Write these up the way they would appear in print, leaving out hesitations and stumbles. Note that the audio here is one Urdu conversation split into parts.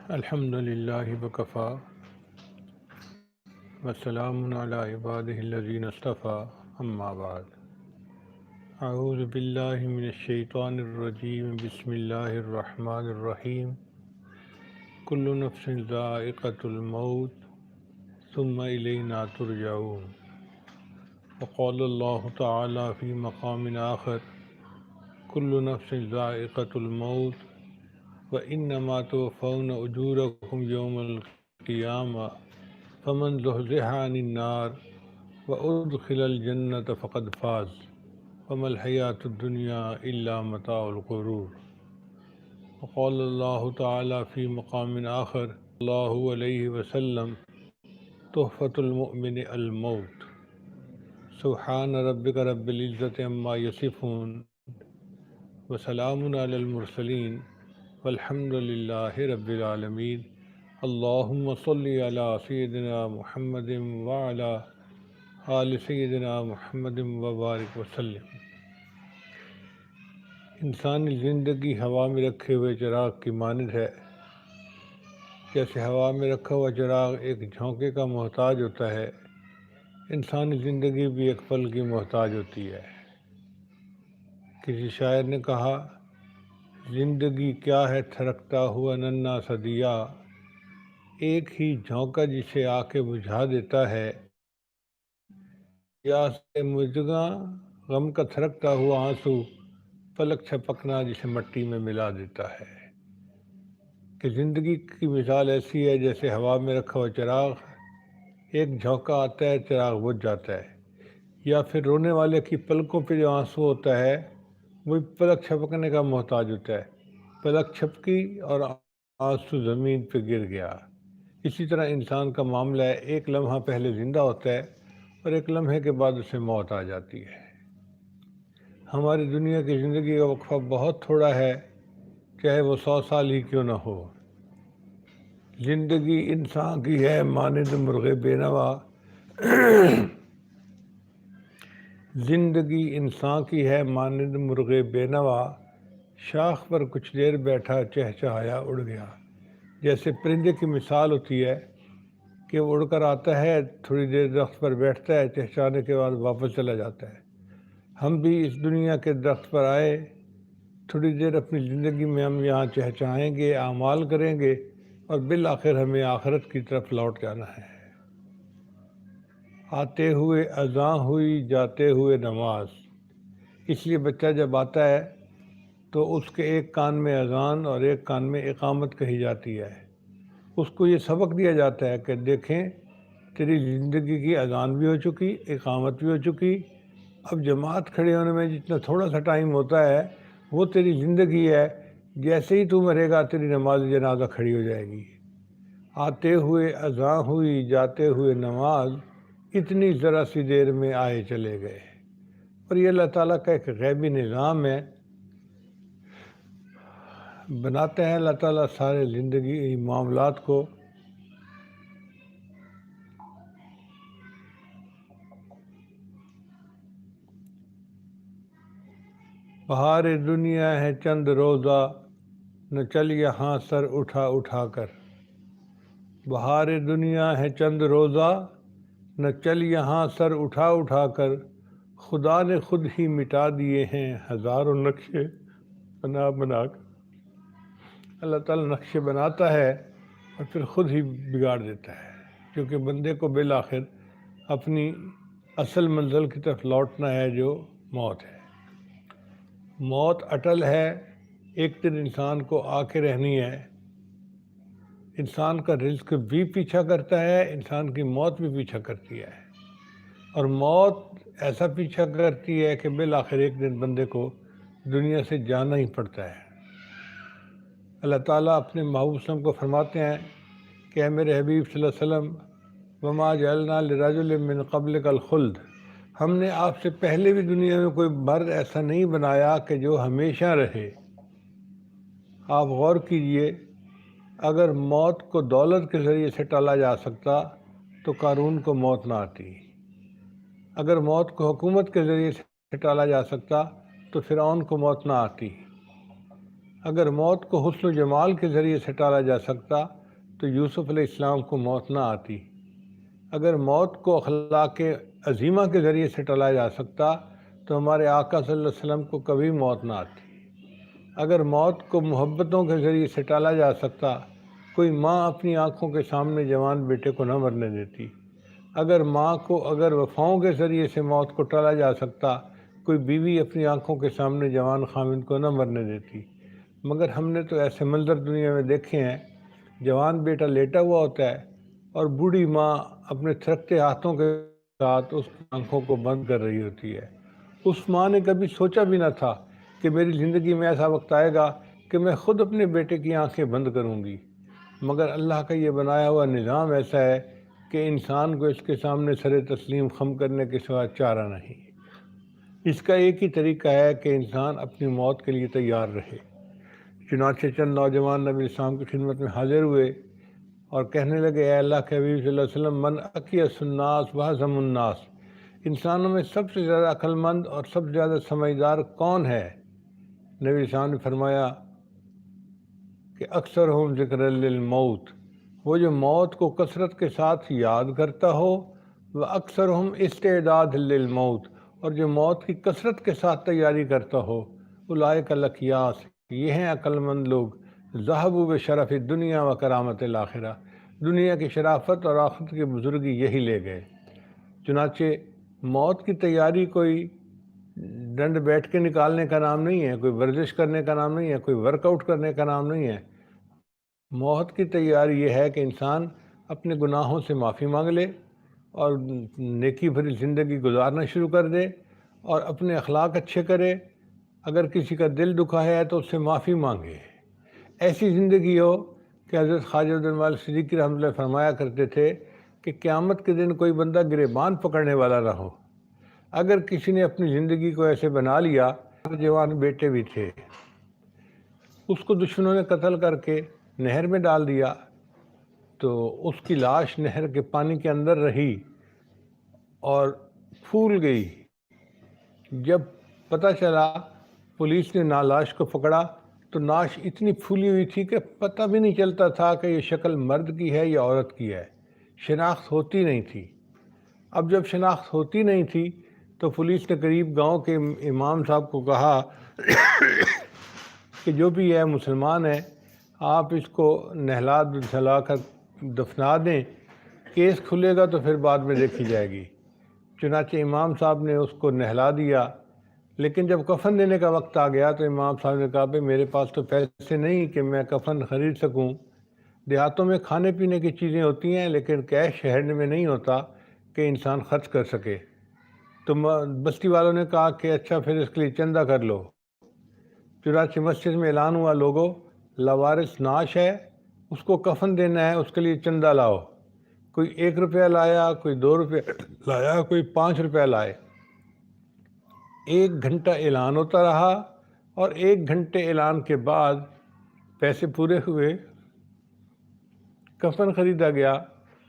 الحمد للہ وکفا وسلام علی عبادہ الذین اصطفیٰ اما بعد اعوذ باللہ من الشیطان الرجیم بسم اللہ الرحمن الرحیم کل نفس ذائقۃ الموت ثم الینا ترجعون وقال اللہ تعالی فی مقام آخر کل نفس ذائقۃ الموت وَإِنَّمَا تُوَفَّوْنَ أُجُورَكُمْ يَوْمَ الْقِيَامَةِ فَمَنْ زُحْزِحَ عَنِ النَّارِ وَأُدْخِلَ الْجَنَّةَ فَقَدْ فَازَ وَمَا الْحَيَاةُ الدُّنْيَا إِلَّا مَتَاعُ الْغُرُورِ وقال اللہ تعالی فی مقام آخر اللہ علیہ وسلم تحفۃ المؤمن الموت سبحان ربک رب العزۃ عما یصفون وسلام علی المرسلین والحمد للہ رب العالمین اللہم صلی علی سیدنا محمد وعلی آل سیدنا محمد وبارک وسلم۔ انسانی زندگی ہوا میں رکھے ہوئے چراغ کی مانند ہے۔ جیسے ہوا میں رکھا ہوا چراغ ایک جھونکے کا محتاج ہوتا ہے، انسانی زندگی بھی ایک پل کی محتاج ہوتی ہے۔ کسی شاعر نے کہا، زندگی کیا ہے تھرکتا ہوا ننھا سا دیا، ایک ہی جھونکا جسے آ کے بجھا دیتا ہے، یا سے مژگاں غم کا تھرکتا ہوا آنسو، پلک چھپکنا جسے مٹی میں ملا دیتا ہے۔ کہ زندگی کی مثال ایسی ہے جیسے ہوا میں رکھا ہوا چراغ، ایک جھونکا آتا ہے چراغ بجھ جاتا ہے، یا پھر رونے والے کی پلکوں پہ جو آنسو ہوتا ہے وہی پلک چھپکنے کا محتاج ہوتا ہے، پلک چھپکی اور آنسو زمین پہ گر گیا۔ اسی طرح انسان کا معاملہ ہے، ایک لمحہ پہلے زندہ ہوتا ہے اور ایک لمحے کے بعد اسے موت آ جاتی ہے۔ ہماری دنیا کی زندگی کا وقفہ بہت تھوڑا ہے، چاہے وہ 100 سال ہی کیوں نہ ہو۔ زندگی انسان کی ہے مانند مرغ بے نوا، زندگی انسان کی ہے مانند مرغ بے نوا، شاخ پر کچھ دیر بیٹھا چہچہایا اڑ گیا۔ جیسے پرندے کی مثال ہوتی ہے کہ وہ اڑ کر آتا ہے، تھوڑی دیر درخت پر بیٹھتا ہے، چہچہانے کے بعد واپس چلا جاتا ہے۔ ہم بھی اس دنیا کے درخت پر آئے، تھوڑی دیر اپنی زندگی میں ہم یہاں چہچہائیں گے، اعمال کریں گے، اور بالآخر ہمیں آخرت کی طرف لوٹ جانا ہے۔ آتے ہوئے اذاں ہوئی، جاتے ہوئے نماز۔ اس لیے بچہ جب آتا ہے تو اس کے ایک کان میں اذان اور ایک کان میں اقامت کہی جاتی ہے۔ اس کو یہ سبق دیا جاتا ہے کہ دیکھیں، تیری زندگی کی اذان بھی ہو چکی، اقامت بھی ہو چکی، اب جماعت کھڑے ہونے میں جتنا تھوڑا سا ٹائم ہوتا ہے وہ تیری زندگی ہے، جیسے ہی تو مرے گا تیری نماز جنازہ کھڑی ہو جائے گی۔ آتے ہوئے اذاں ہوئی، جاتے ہوئے نماز، اتنی ذرا سی دیر میں آئے چلے گئے۔ اور یہ اللہ تعالیٰ کا ایک غیبی نظام ہے، بناتے ہیں اللہ تعالیٰ سارے زندگی معاملات کو۔ بہار دنیا ہے چند روزہ، نہ چل یہاں سر اٹھا اٹھا کر۔ بہار دنیا ہے چند روزہ، نہ چل یہاں سر اٹھا اٹھا کر، خدا نے خود ہی مٹا دیے ہیں ہزاروں نقشے بنا بنا کر۔ اللہ تعالیٰ نقشے بناتا ہے اور پھر خود ہی بگاڑ دیتا ہے، کیونکہ بندے کو بالآخر اپنی اصل منزل کی طرف لوٹنا ہے جو موت ہے۔ موت اٹل ہے، ایک دن انسان کو آ کے رہنی ہے۔ انسان کا رزق بھی پیچھا کرتا ہے، انسان کی موت بھی پیچھا کرتی ہے، اور موت ایسا پیچھا کرتی ہے کہ بالآخر ایک دن بندے کو دنیا سے جانا ہی پڑتا ہے۔ اللہ تعالیٰ اپنے محبوب صلی اللہ علیہ وسلم کو فرماتے ہیں کہ اے میرے حبیب صلی اللہ علیہ وسلم، وما جعلنا لرجل من قبلک الخلد، ہم نے آپ سے پہلے بھی دنیا میں کوئی مرد ایسا نہیں بنایا کہ جو ہمیشہ رہے۔ آپ غور کیجئے، اگر موت کو دولت کے ذریعے سے ٹالا جا سکتا تو قارون کو موت نہ آتی، اگر موت کو حکومت کے ذریعے سے ٹالا جا سکتا تو فرعون کو موت نہ آتی۔ اگر موت کو حسن و جمال کے ذریعے سے ٹالا جا سکتا تو یوسف علیہ السلام کو موت نہ آتی۔ اگر موت کو اخلاق عظیمہ کے ذریعے سے ٹالا جا سکتا تو ہمارے آقا صلی اللہ علیہ وسلم کو کبھی موت نہ آتی۔ اگر موت کو محبتوں کے ذریعے سے ٹالا جا سکتا کوئی ماں اپنی آنکھوں کے سامنے جوان بیٹے کو نہ مرنے دیتی۔ اگر وفاؤں کے ذریعے سے موت کو ٹالا جا سکتا کوئی بیوی اپنی آنکھوں کے سامنے جوان خاوند کو نہ مرنے دیتی۔ مگر ہم نے تو ایسے منظر دنیا میں دیکھے ہیں، جوان بیٹا لیٹا ہوا ہوتا ہے اور بوڑھی ماں اپنے تھرکتے ہاتھوں کے ساتھ اس کی آنکھوں کو بند کر رہی ہوتی ہے۔ اس ماں نے کبھی سوچا بھی نہ تھا کہ میری زندگی میں ایسا وقت آئے گا کہ میں خود اپنے بیٹے کی آنکھیں بند کروں گی، مگر اللہ کا یہ بنایا ہوا نظام ایسا ہے کہ انسان کو اس کے سامنے سر تسلیم خم کرنے کے سوا چارہ نہیں۔ اس کا ایک ہی طریقہ ہے کہ انسان اپنی موت کے لیے تیار رہے۔ چنانچہ چند نوجوان نبی اسلام کی خدمت میں حاضر ہوئے اور کہنے لگے، اے اللہ کے حبیب صلی اللہ علیہ وسلم، من اکیس الناس وہزم الناس، انسانوں میں سب سے زیادہ عقل مند اور سب سے زیادہ سمجھدار کون ہے؟ نبی اسلام نے فرمایا کہ اکثرہم ذکر للموت، وہ جو موت کو کثرت کے ساتھ یاد کرتا ہو، وہ اکثرہم استعداد للموت، اور جو موت کی کثرت کے ساتھ تیاری کرتا ہو، اولئک الاکیاس، یہ ہیں عقل مند لوگ، ذہبوا بشرف الدنیا و کرامت الآخرہ، دنیا کی شرافت اور آخرت کی بزرگی یہی لے گئے۔ چنانچہ موت کی تیاری کوئی ڈنڈ بیٹھ کے نکالنے کا نام نہیں ہے، کوئی ورزش کرنے کا نام نہیں ہے، کوئی ورک آؤٹ کرنے کا نام نہیں ہے۔ موت کی تیاری یہ ہے کہ انسان اپنے گناہوں سے معافی مانگ لے اور نیکی بھری زندگی گزارنا شروع کر دے اور اپنے اخلاق اچھے کرے۔ اگر کسی کا دل دکھا ہے تو اس سے معافی مانگے۔ ایسی زندگی ہو کہ حضرت خواجہ عبد المالک صدیقی رحمۃ اللہ فرمایا کرتے تھے کہ قیامت کے دن کوئی بندہ گریبان پکڑنے والا نہ ہو۔ اگر کسی نے اپنی زندگی کو ایسے بنا لیا، جوان بیٹے بھی تھے، اس کو دشمنوں نے قتل کر کے نہر میں ڈال دیا تو اس کی لاش نہر کے پانی کے اندر رہی اور پھول گئی۔ جب پتہ چلا، پولیس نے لاش کو پکڑا تو لاش اتنی پھولی ہوئی تھی کہ پتہ بھی نہیں چلتا تھا کہ یہ شکل مرد کی ہے یا عورت کی ہے، شناخت ہوتی نہیں تھی۔ اب جب شناخت ہوتی نہیں تھی تو پولیس نے قریب گاؤں کے امام صاحب کو کہا کہ جو بھی ہے مسلمان ہے، آپ اس کو نہلا دھلا کر دفنا دیں، کیس کھلے گا تو پھر بعد میں دیکھی جائے گی۔ چنانچہ امام صاحب نے اس کو نہلا دیا، لیکن جب کفن دینے کا وقت آ گیا تو امام صاحب نے کہا، بھئی میرے پاس تو پیسے نہیں کہ میں کفن خرید سکوں۔ دیہاتوں میں کھانے پینے کی چیزیں ہوتی ہیں لیکن کیش ہینڈ میں نہیں ہوتا کہ انسان خرچ کر سکے۔ تو بستی والوں نے کہا کہ اچھا پھر اس کے لیے چندہ کر لو۔ چنانچہ مسجد میں اعلان ہوا، لوگوں لاوارث نعش ہے، اس کو کفن دینا ہے، اس کے لیے چندہ لاؤ۔ کوئی 1 روپیہ لایا، کوئی 2 روپیہ لایا، کوئی 5 روپیہ لائے۔ 1 گھنٹہ اعلان ہوتا رہا اور 1 گھنٹے اعلان کے بعد پیسے پورے ہوئے، کفن خریدا گیا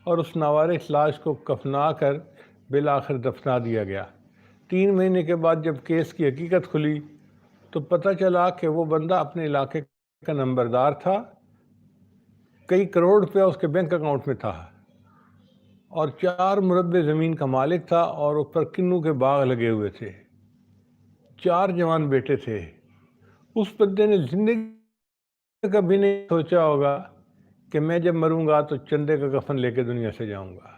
اور اس ناوارث لاش کو کفنا کر بالآخر دفنا دیا گیا۔ 3 مہینے کے بعد جب کیس کی حقیقت کھلی تو پتہ چلا کہ وہ بندہ اپنے علاقے کا نمبردار تھا، کئی کروڑ روپیہ اس کے بینک اکاؤنٹ میں تھا اور 4 مربع زمین کا مالک تھا اور اس پر کنوں کے باغ لگے ہوئے تھے، 4 جوان بیٹے تھے۔ اس بندے نے زندگی کبھی نہیں سوچا ہوگا کہ میں جب مروں گا تو چندے کا کفن لے کے دنیا سے جاؤں گا۔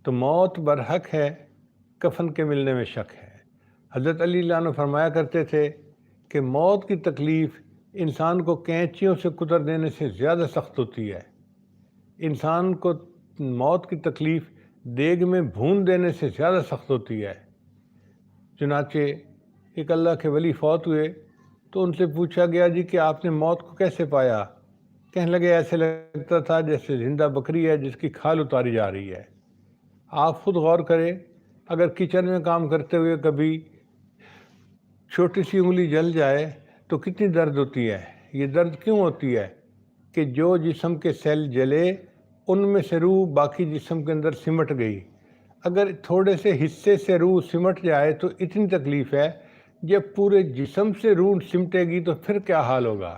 تو موت برحق ہے، کفن کے ملنے میں شک ہے۔ حضرت علی اللہ عنہ فرمایا کرتے تھے کہ موت کی تکلیف انسان کو کینچیوں سے کتر دینے سے زیادہ سخت ہوتی ہے۔ انسان کو موت کی تکلیف دیگ میں بھون دینے سے زیادہ سخت ہوتی ہے۔ چنانچہ ایک اللہ کے ولی فوت ہوئے تو ان سے پوچھا گیا، جی کہ آپ نے موت کو کیسے پایا؟ کہنے لگے، ایسے لگتا تھا جیسے زندہ بکری ہے جس کی کھال اتاری جا رہی ہے۔ آپ خود غور کریں، اگر کچن میں کام کرتے ہوئے کبھی چھوٹی سی انگلی جل جائے تو کتنی درد ہوتی ہے۔ یہ درد کیوں ہوتی ہے؟ کہ جو جسم کے سیل جلے ان میں سے روح باقی جسم کے اندر سمٹ گئی۔ اگر تھوڑے سے حصے سے روح سمٹ جائے تو اتنی تکلیف ہے، جب پورے جسم سے روح سمٹے گی تو پھر کیا حال ہوگا؟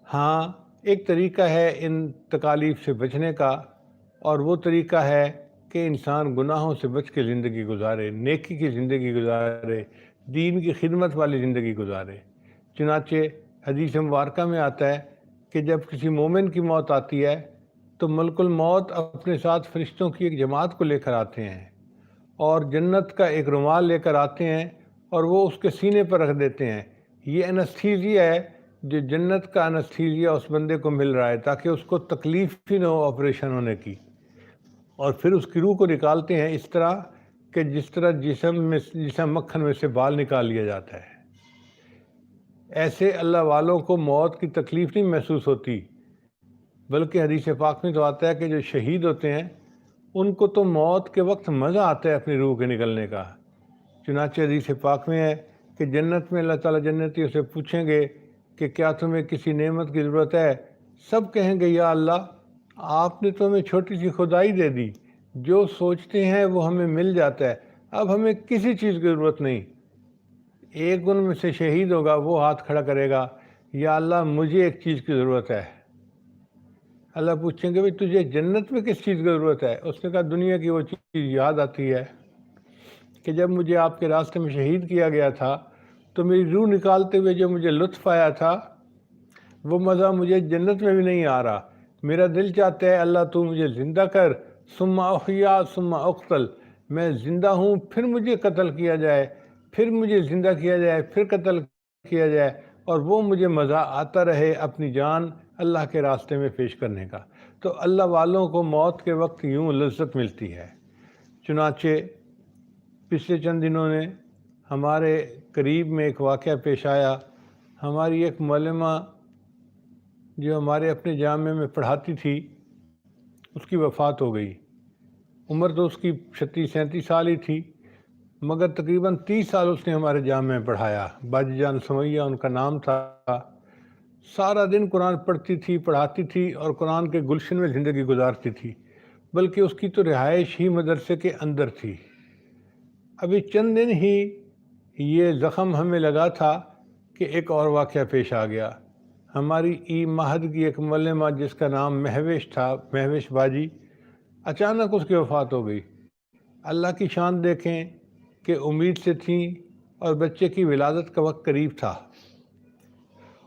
ہاں، ایک طریقہ ہے ان تکالیف سے بچنے کا، اور وہ طریقہ ہے کہ انسان گناہوں سے بچ کے زندگی گزارے، نیکی کی زندگی گزارے، دین کی خدمت والی زندگی گزارے۔ چنانچہ حدیث مبارکہ میں آتا ہے کہ جب کسی مومن کی موت آتی ہے تو ملک الموت اپنے ساتھ فرشتوں کی ایک جماعت کو لے کر آتے ہیں اور جنت کا ایک رومال لے کر آتے ہیں اور وہ اس کے سینے پر رکھ دیتے ہیں۔ یہ انستھیزیا ہے جو جنت کا انستھیزیا اس بندے کو مل رہا ہے تاکہ اس کو تکلیف ہی نہ ہو آپریشن ہونے کی، اور پھر اس کی روح کو نکالتے ہیں اس طرح کہ جس طرح جسم مکھن میں سے بال نکال لیا جاتا ہے۔ ایسے اللہ والوں کو موت کی تکلیف نہیں محسوس ہوتی، بلکہ حدیث پاک میں تو آتا ہے کہ جو شہید ہوتے ہیں ان کو تو موت کے وقت مزہ آتا ہے اپنی روح کے نکلنے کا۔ چنانچہ حدیث پاک میں ہے کہ جنت میں اللہ تعالیٰ جنتیوں سے پوچھیں گے کہ کیا تمہیں کسی نعمت کی ضرورت ہے؟ سب کہیں گے یا اللہ، آپ نے تو ہمیں چھوٹی سی خدائی دے دی، جو سوچتے ہیں وہ ہمیں مل جاتا ہے، اب ہمیں کسی چیز کی ضرورت نہیں۔ ایک ان میں سے شہید ہوگا، وہ ہاتھ کھڑا کرے گا، یا اللہ مجھے ایک چیز کی ضرورت ہے۔ اللہ پوچھیں گے بھئی تجھے جنت میں کس چیز کی ضرورت ہے؟ اس نے کہا دنیا کی وہ چیز یاد آتی ہے کہ جب مجھے آپ کے راستے میں شہید کیا گیا تھا تو میری روح نکالتے ہوئے جو مجھے لطف آیا تھا وہ مزہ مجھے جنت میں بھی نہیں آ رہا۔ میرا دل چاہتا ہے اللہ تو مجھے زندہ کر، ثم احیا ثم اقتل، میں زندہ ہوں پھر مجھے قتل کیا جائے، پھر مجھے زندہ کیا جائے، پھر قتل کیا جائے، اور وہ مجھے مزہ آتا رہے اپنی جان اللہ کے راستے میں پیش کرنے کا۔ تو اللہ والوں کو موت کے وقت یوں لذت ملتی ہے۔ چنانچہ پچھلے چند دنوں نے ہمارے قریب میں ایک واقعہ پیش آیا۔ ہماری ایک معلمہ جو ہمارے اپنے جامعہ میں پڑھاتی تھی اس کی وفات ہو گئی۔ عمر تو اس کی 36-37 سال ہی تھی، مگر تقریباً 30 سال اس نے ہمارے جامعہ میں پڑھایا۔ باجی جان سمیہ ان کا نام تھا۔ سارا دن قرآن پڑھتی تھی، پڑھاتی تھی اور قرآن کے گلشن میں زندگی گزارتی تھی، بلکہ اس کی تو رہائش ہی مدرسے کے اندر تھی۔ ابھی چند دن ہی یہ زخم ہمیں لگا تھا کہ ایک اور واقعہ پیش آ گیا۔ ہماری ای مہد کی ایک معلمہ جس کا نام مہوش تھا، مہوش باجی، اچانک اس کی وفات ہو گئی۔ اللہ کی شان دیکھیں کہ امید سے تھیں اور بچے کی ولادت کا وقت قریب تھا،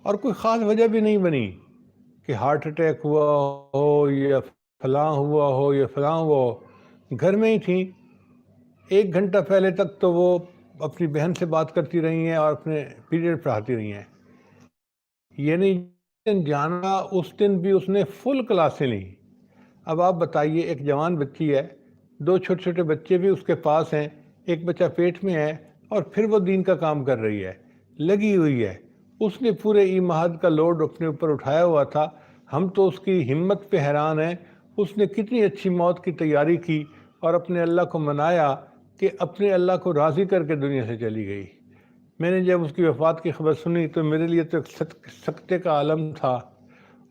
اور کوئی خاص وجہ بھی نہیں بنی کہ ہارٹ اٹیک ہوا ہو یا فلاں ہوا ہو یا فلاں ہوا ہو۔ گھر میں ہی تھیں۔ 1 گھنٹہ پہلے تک تو وہ اپنی بہن سے بات کرتی رہی ہیں اور اپنے پیریڈ پڑھاتی رہی ہیں۔ یعنی جانا اس دن بھی اس نے فل کلاسیں لیں۔ اب آپ بتائیے، ایک جوان بچی ہے، 2 چھوٹے چھوٹے بچے بھی اس کے پاس ہیں، ایک بچہ پیٹ میں ہے، اور پھر وہ دین کا کام کر رہی ہے، لگی ہوئی ہے۔ اس نے پورے ای مہد کا لوڈ اپنے اوپر اٹھایا ہوا تھا۔ ہم تو اس کی ہمت پہ حیران ہیں۔ اس نے کتنی اچھی موت کی تیاری کی اور اپنے اللہ کو منایا کہ اپنے اللہ کو راضی کر کے دنیا سے چلی گئی۔ میں نے جب اس کی وفات کی خبر سنی تو میرے لیے تو ایک سکتے کا عالم تھا،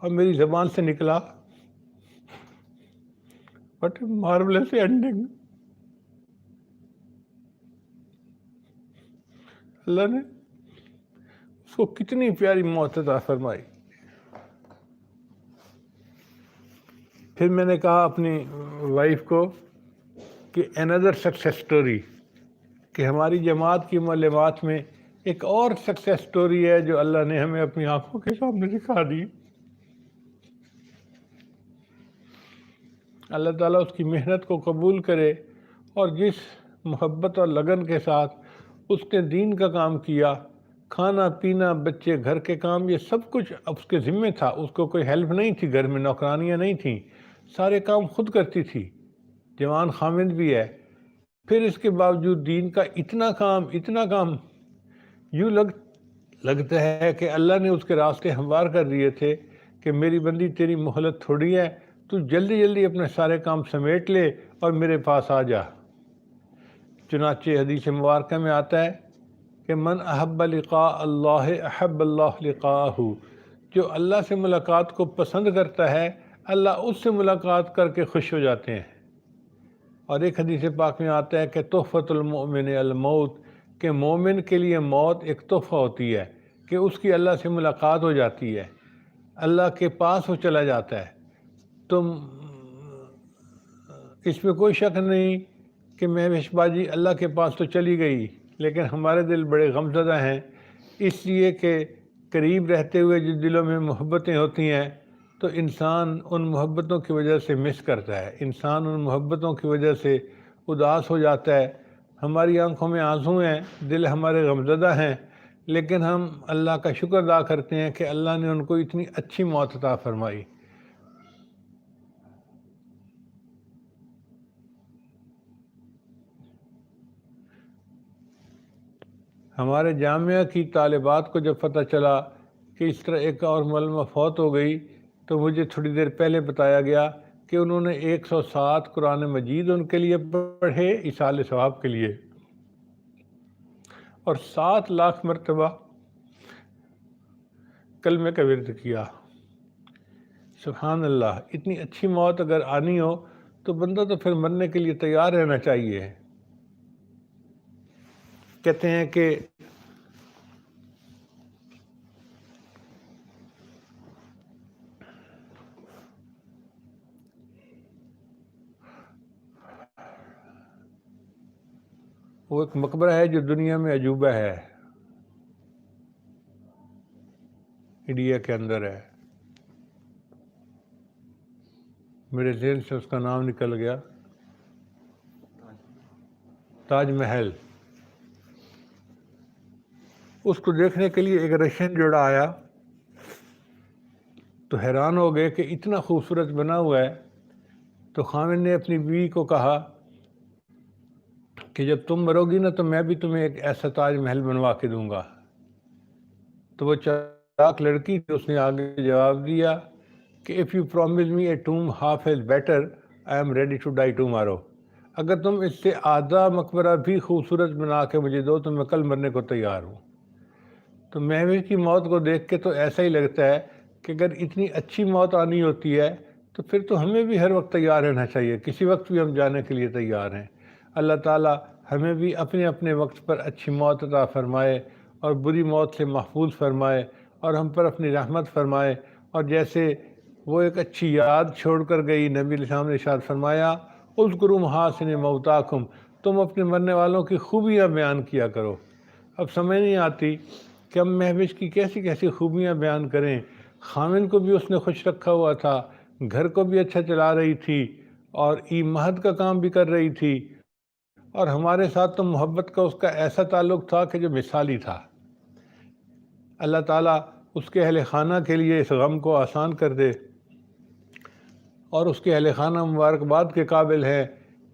اور میری زبان سے نکلا What a marvelous ending۔ اللہ نے اس کو کتنی پیاری موت عطا فرمائی۔ پھر میں نے کہا اپنی وائف کو کہ another success story، کہ ہماری جماعت کی معلمات میں ایک اور سکسیس سٹوری ہے جو اللہ نے ہمیں اپنی آنکھوں کے سامنے دکھا دی۔ اللہ تعالیٰ اس کی محنت کو قبول کرے، اور جس محبت اور لگن کے ساتھ اس نے دین کا کام کیا، کھانا پینا، بچے، گھر کے کام، یہ سب کچھ اس کے ذمہ تھا۔ اس کو کوئی ہیلپ نہیں تھی، گھر میں نوکرانیاں نہیں تھیں، سارے کام خود کرتی تھی، جوان خامد بھی ہے۔ پھر اس کے باوجود دین کا اتنا کام یوں لگتا ہے کہ اللہ نے اس کے راستے ہموار کر دیے تھے کہ میری بندی تیری مہلت تھوڑی ہے، تو جلدی اپنے سارے کام سمیٹ لے اور میرے پاس آ جا۔ چنانچہ حدیث مبارکہ میں آتا ہے کہ من احب لقاء اللہ احب اللہ لقاءہ، جو اللہ سے ملاقات کو پسند کرتا ہے اللہ اس سے ملاقات کر کے خوش ہو جاتے ہیں۔ اور ایک حدیث پاک میں آتا ہے کہ تحفۃ المؤمن الموت، کہ مومن کے لیے موت ایک تحفہ ہوتی ہے کہ اس کی اللہ سے ملاقات ہو جاتی ہے، اللہ کے پاس وہ چلا جاتا ہے۔ تو اس میں کوئی شک نہیں کہ مہوش باجی اللہ کے پاس تو چلی گئی، لیکن ہمارے دل بڑے غمزدہ ہیں، اس لیے کہ قریب رہتے ہوئے جو دلوں میں محبتیں ہوتی ہیں تو انسان ان محبتوں کی وجہ سے مس کرتا ہے، انسان ان محبتوں کی وجہ سے اداس ہو جاتا ہے۔ ہماری آنکھوں میں آنسو ہیں، دل ہمارے غمزدہ ہیں، لیکن ہم اللہ کا شکر ادا کرتے ہیں کہ اللہ نے ان کو اتنی اچھی موت عطا فرمائی۔ ہمارے جامعہ کی طالبات کو جب پتہ چلا کہ اس طرح ایک اور معلمہ فوت ہو گئی تو مجھے تھوڑی دیر پہلے بتایا گیا کہ انہوں نے 107 قرآن مجید ان کے لیے پڑھے ایصال ثواب کے لیے، اور 7 لاکھ مرتبہ کلمے کا ورد کیا۔ سبحان اللہ، اتنی اچھی موت اگر آنی ہو تو بندہ تو پھر مرنے کے لیے تیار رہنا چاہیے۔ کہتے ہیں کہ وہ ایک مقبرہ ہے جو دنیا میں عجوبہ ہے، انڈیا کے اندر ہے، میرے ذہن سے اس کا نام نکل گیا، تاج محل۔ اس کو دیکھنے کے لیے ایک رشین جوڑا آیا تو حیران ہو گئے کہ اتنا خوبصورت بنا ہوا ہے۔ تو خاوند نے اپنی بیوی کو کہا کہ جب تم مرو گی نا تو میں بھی تمہیں ایک ایسا تاج محل بنوا کے دوں گا۔ تو وہ چالاک لڑکی تھی، اس نے آگے جواب دیا کہ if you promise me a tomb half as better, I am ready to die tomorrow۔ اگر تم اس سے آدھا مقبرہ بھی خوبصورت بنا کے مجھے دو تو میں کل مرنے کو تیار ہوں۔ تو مہوش کی موت کو دیکھ کے تو ایسا ہی لگتا ہے کہ اگر اتنی اچھی موت آنی ہوتی ہے تو پھر تو ہمیں بھی ہر وقت تیار رہنا چاہیے، کسی وقت بھی ہم جانے کے لیے تیار ہیں۔ اللہ تعالیٰ ہمیں بھی اپنے اپنے وقت پر اچھی موت عطا فرمائے اور بری موت سے محفوظ فرمائے اور ہم پر اپنی رحمت فرمائے۔ اور جیسے وہ ایک اچھی یاد چھوڑ کر گئی، نبی علیہ السلام نے ارشاد فرمایا اذکروا محاسن موتاکم، تم اپنے مرنے والوں کی خوبیاں بیان کیا کرو۔ اب سمجھ نہیں آتی کہ ہم مہوش کی کیسی کیسی خوبیاں بیان کریں۔ خاوند کو بھی اس نے خوش رکھا ہوا تھا، گھر کو بھی اچھا چلا رہی تھی اور مہد کا کام بھی کر رہی تھی، اور ہمارے ساتھ تو محبت کا اس کا ایسا تعلق تھا کہ جو مثالی تھا۔ اللہ تعالیٰ اس کے اہل خانہ کے لیے اس غم کو آسان کر دے، اور اس کے اہل خانہ مبارکباد کے قابل ہے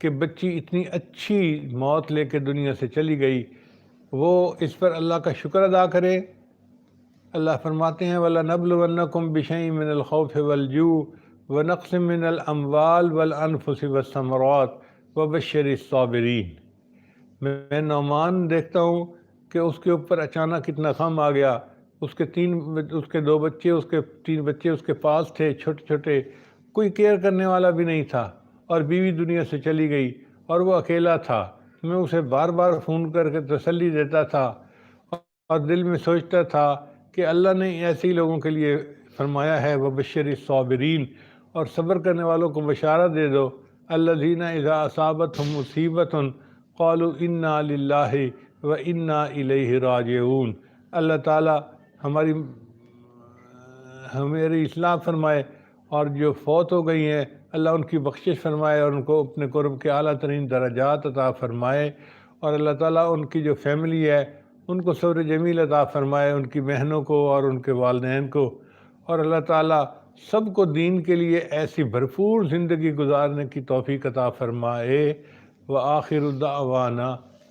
کہ بچی اتنی اچھی موت لے کے دنیا سے چلی گئی، وہ اس پر اللہ کا شکر ادا کرے۔ اللہ فرماتے ہیں وَلَنَبْلُوَنَّكُمْ بِشَيْءٍ مِّنَ الْخَوْفِ وَالْجُوعِ وَنَقْصٍ مِّنَ الْأَمْوَالِ وَالْأَنفُسِ وَالثَّمَرَاتِ وَبَشِّرِ الصَّابِرِينَ۔ میں نعمان دیکھتا ہوں کہ اس کے اوپر اچانک اتنا غم آ گیا، اس کے 2 بچے، اس کے 3 بچے اس کے پاس تھے چھوٹے چھوٹے، کوئی کیئر کرنے والا بھی نہیں تھا، اور بیوی دنیا سے چلی گئی اور وہ اکیلا تھا۔ میں اسے بار بار فون کر کے تسلی دیتا تھا اور دل میں سوچتا تھا کہ اللہ نے ایسے ہی لوگوں کے لیے فرمایا ہے وبشر الصابرین، اور صبر کرنے والوں کو بشارت دے دو، الذین اذا اصابتہم مصیبۃ قالوا انا للہ و انا الیہ راجعون۔ اللہ تعالیٰ ہماری اصلاح فرمائے، اور جو فوت ہو گئی ہیں اللہ ان کی بخشش فرمائے اور ان کو اپنے قرب کے اعلیٰ ترین درجات عطا فرمائے، اور اللہ تعالیٰ ان کی جو فیملی ہے ان کو صبر جمیل عطا فرمائے، ان کی بہنوں کو اور ان کے والدین کو، اور اللہ تعالیٰ سب کو دین کے لیے ایسی بھرپور زندگی گزارنے کی توفیق عطا فرمائے۔ وآخر دعوانا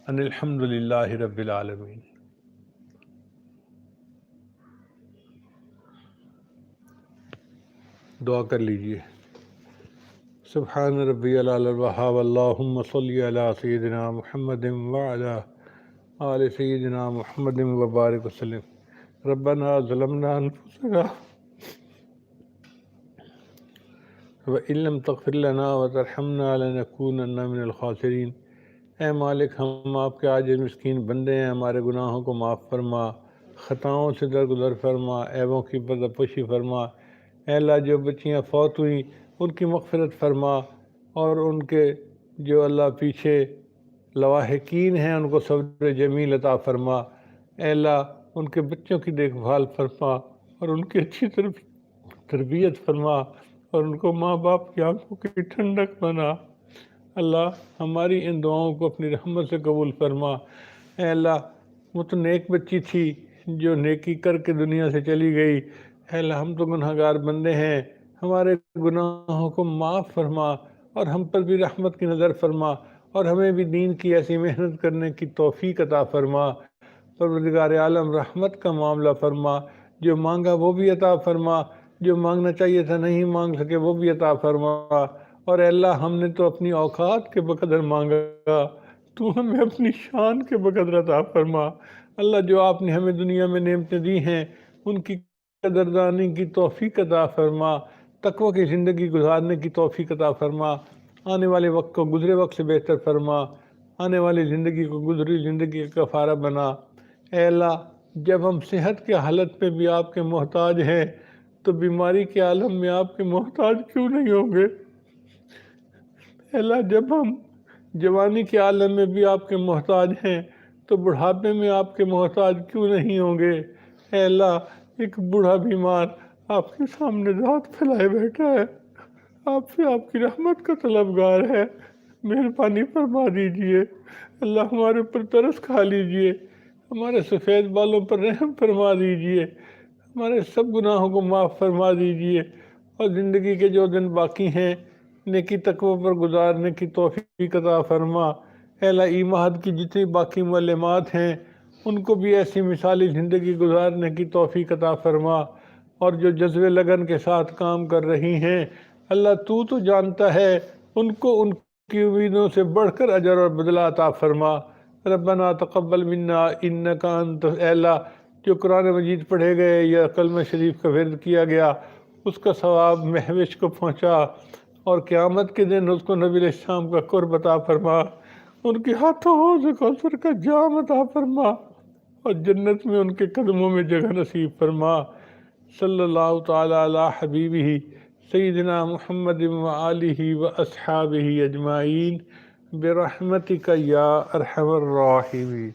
ان الحمد للہ رب العالمین۔ دعا کر لیجئے۔ سبحان ربی العلی الوہاب، اللہم صلی علی سیدنا محمد وعلی آل سیدنا محمد وبارک وسلم۔ ربنا ظلمنا انفسنا وإن لم تغفر لنا وترحمنا لنكونن من الخاسرین۔ اے مالک ہم آپ کے عاجز مسکین بندے ہیں، ہمارے گناہوں کو معاف فرما، خطاؤں سے درگزر فرما، عیبوں کی پردہ پوشی فرما۔ اے اللہ جو بچیاں فوت ہوئیں ان کی مغفرت فرما، اور ان کے جو اللہ پیچھے لواحقین ہیں ان کو صبر جمیل عطا فرما۔ اے اللہ ان کے بچوں کی دیکھ بھال فرما اور ان کی اچھی تربیت فرما، اور ان کو ماں باپ کی آنکھوں کی ٹھنڈک بنا۔ اللہ ہماری ان دعاؤں کو اپنی رحمت سے قبول فرما۔ اے اللہ وہ تو نیک بچی تھی جو نیکی کر کے دنیا سے چلی گئی۔ اے اللہ ہم تو گناہ گار بندے ہیں، ہمارے گناہوں کو معاف فرما اور ہم پر بھی رحمت کی نظر فرما، اور ہمیں بھی دین کی ایسی محنت کرنے کی توفیق عطا فرما۔ پروردگار عالم رحمت کا معاملہ فرما، جو مانگا وہ بھی عطا فرما، جو مانگنا چاہیے تھا نہیں مانگ سکے وہ بھی عطا فرما۔ اور اے اللہ ہم نے تو اپنی اوقات کے بقدر مانگا، تو ہمیں اپنی شان کے بقدر عطا فرما۔ اللہ جو آپ نے ہمیں دنیا میں نعمتیں دی ہیں ان کی قدردانی کی توفیق عطا فرما، تقوی کی زندگی گزارنے کی توفیق عطا فرما، آنے والے وقت کو گزرے وقت سے بہتر فرما، آنے والی زندگی کو گزری زندگی کا کفارہ بنا۔ اے اللہ جب ہم صحت کے حالت پہ بھی آپ کے محتاج ہیں تو بیماری کے عالم میں آپ کے محتاج کیوں نہیں ہوں گے؟ اے اللہ جب ہم جوانی کے عالم میں بھی آپ کے محتاج ہیں تو بڑھاپے میں آپ کے محتاج کیوں نہیں ہوں گے؟ اے اللہ ایک بوڑھا بیمار آپ کے سامنے ذات پھیلائے بیٹھا ہے، آپ سے آپ کی رحمت کا طلبگار ہے، مہربانی فرما دیجئے۔ اللہ ہمارے اوپر ترس کھا لیجئے، ہمارے سفید بالوں پر رحم فرما دیجئے، ہمارے سب گناہوں کو معاف فرما دیجئے، اور زندگی کے جو دن باقی ہیں نیکی تقوی پر گزارنے کی توفیق عطا فرما۔ اے اللہ ایماد کی جتنی باقی معلمات ہیں ان کو بھی ایسی مثالی زندگی گزارنے کی توفیق عطا فرما، اور جو جذبے لگن کے ساتھ کام کر رہی ہیں اللہ تو جانتا ہے ان کو ان کی امیدوں سے بڑھ کر اجر اور بدلہ عطا فرما۔ ربنا تقبل منا انک انت، اے اللہ جو قرآن مجید پڑھے گئے یا کلمہ شریف کا ورد کیا گیا اس کا ثواب محوش کو پہنچا، اور قیامت کے دن اس کو نبی علیہ السلام کا قرب عطا فرما، ان کے ہاتھوں حوض کوثر کا جام عطا فرما، اور جنت میں ان کے قدموں میں جگہ نصیب فرما۔ صلی اللہ تعالی علی حبیبہ سیدنا محمد و آلہ و اصحابہ اجمعین برحمتک یا ارحم الراحمین۔